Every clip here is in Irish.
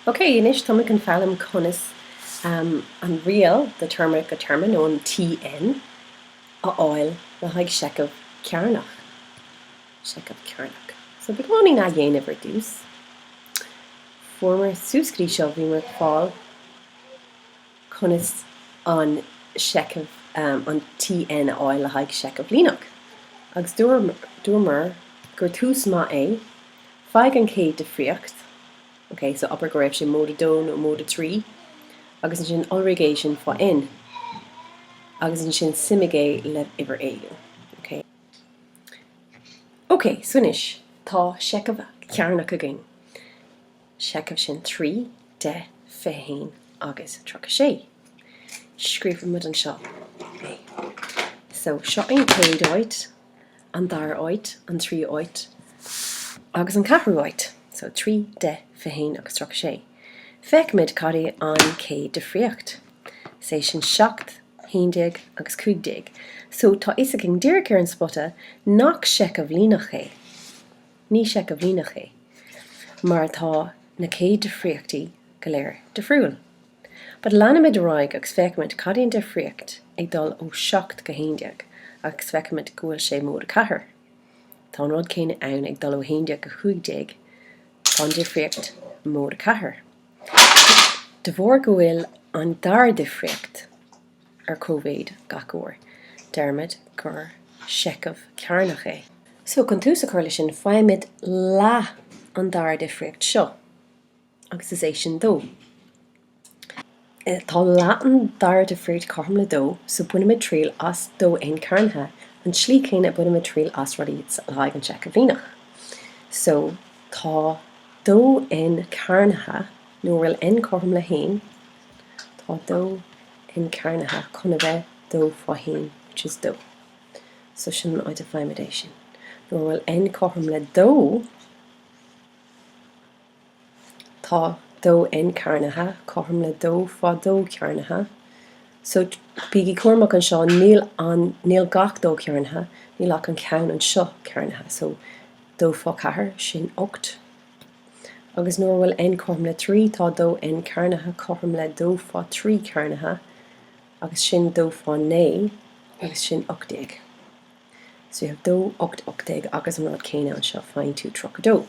Okay, inis tá an fellm conas an rial the Téarmaí go Téarmaí nó an TN a áil le haig Seicimh chearnach. Seicimh chearnach. So big morning na dhéanamh ar dús. Former súscrí seo bhí mar fáil conas an Seicimh an TN a áil le haig Seicimh líneach. Agus dúir gur tús má é feig an chéad difríocht. Okay, so upper go raibh sin mód dó nó mód trí agus an sin alrigation fá in agus an sin simigé le iwwer éigen. Okay, so inis tá Seicimh chearnach agin. Seicimh sin 3, 10, 15 agus 36. Scríomh mud an seo. Okay. So seo an chéad áit, an dara áit, an trí áit agus an ceathrú áit. So 3, 10, 15 agus 36. Feicimid cadí an chéad difríocht. Sé sin 7, 11 agus 15. So tá isig an díreach ar an spotta nach Seicimh líneach é. Ní Seicimh líneach é. Mar tá na chéad difríochtaí go léir difriúil. But leanimid roiig agus feicimid cadí an difríocht ag dul ó 7 go 11 agus feicimid gúil sé mód a chathair. Tá an rud céine ann ag dul ó 11 go 15 an difríocht mód a chathair. De bhór go bhfuil an dara difríocht ar cóvéid gach uair. Dermid gur Seicimh chearnach é. So chun tús a chuirla sin feimid lá an dara difríocht seo agus is é sin dó. Tá lá an dara difríocht chum le dó, so bunaimid tríal as dó ein cairnithe an slí chéine bunaimid tríal as rudaí le haig an Seicimh líneach. So tá dó in cairnithe nó bhfuil in chum le hain, tá dó in cairnithe chun a bheith dó fá hain, which is dó. So sin áit a feimidé sin. Nó bhfuil in chum le dó, tá dó in cairnithe chum le dó fá dó cairnithe. So bígí cuairmach an seo níl gach dó cairnithe, níl ach an ceann an seo cairnithe. So dó fá chathair sin 8. Agus nuair bhfuil in chum le 3 tá dó in cairnithe chum le dó fá 3 cairnithe agus sin dó fá 9 agus sin 8. So you have dó 8 8 agus an rud céine an seo fáin tú troch dó.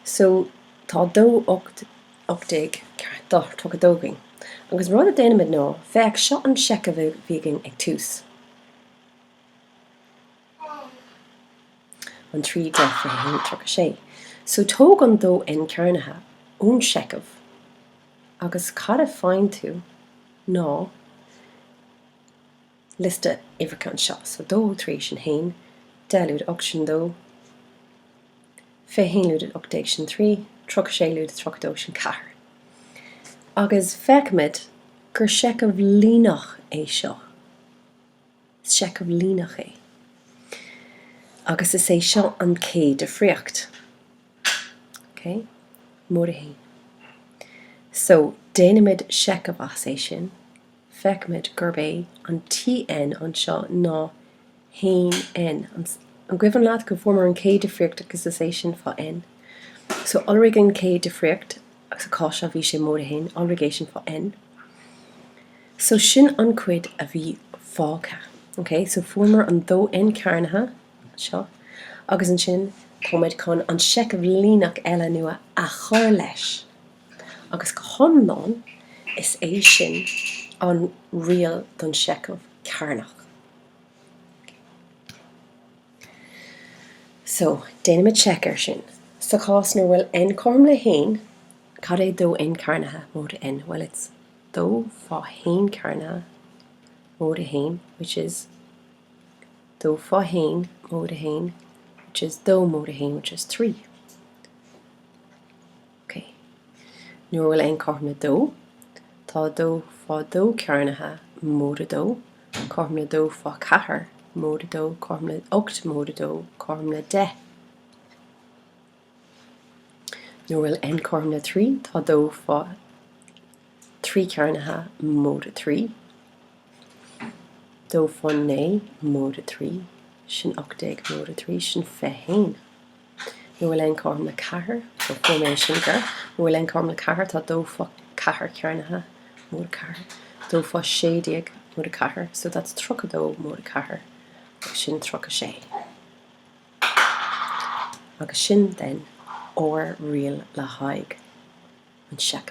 So tá dó 8 8 troch dógin. Agus rud a déanamid ná bheith seo an Seicimh bhígin ag tús. An 3 10 15 36. So tóg an dó in cairnithe ón Seicimh agus cad a fáin tú ná lista ivercan seo. So dó 3 sin hain, 10 lúd 8 sin dó, 15 lúd 8 sin 3, 36 lúd 3 sin 4. Agus feicimid gur Seicimh líneach é seo. Seicimh líneach é. Agus is é seo an céad difríocht. Okay, mód a hain. So déanamid Seicimh as é sin, feicimid gur bé an TN an seo ná hain N. An gcuimhan leat go formar an céad difríocht agus is é sin fá N. So alrig an céad difríocht agus a cáis a bhí sé mód a hain, alrigation fá N. So sin an cuid a bhí fácha. Okay, so formar an dó in cairnithe seo agus an sin comid chun an Seicimh líneach eile nua a chur leis. Agus chumlán is é sin an rial don Seicimh chearnach. So déanamid checkar sin. So chás nó bhfuil in chum le hain, cad é dó in cairnithe mód a in? Well, it's dó fá hain cairnithe mód a hain, which is dó fá hain mód a hain, which is dó mód a hain, which is 3. Okay. Nuair bhfuil in chum le dó, tá dó fá dó cairnithe mód a dó, chum le dó fá chathair mód a dó, chum le 8 mód a dó, chum le 10. Nuair bhfuil in chum le 3, tá dó fá 3 cairnithe mód a 3, dó fá 9 mód a 3, sin 8 mód a 3, sin 15. bhfuil an corm na cahar go formation sin bhfuil an corm na cahar tá dófa cahar chearnatha mór cahar dófa sédiag mór cahar, so that's trocadó mór cahar sin trocha sé. Agus sin den ó rial le haig an seach.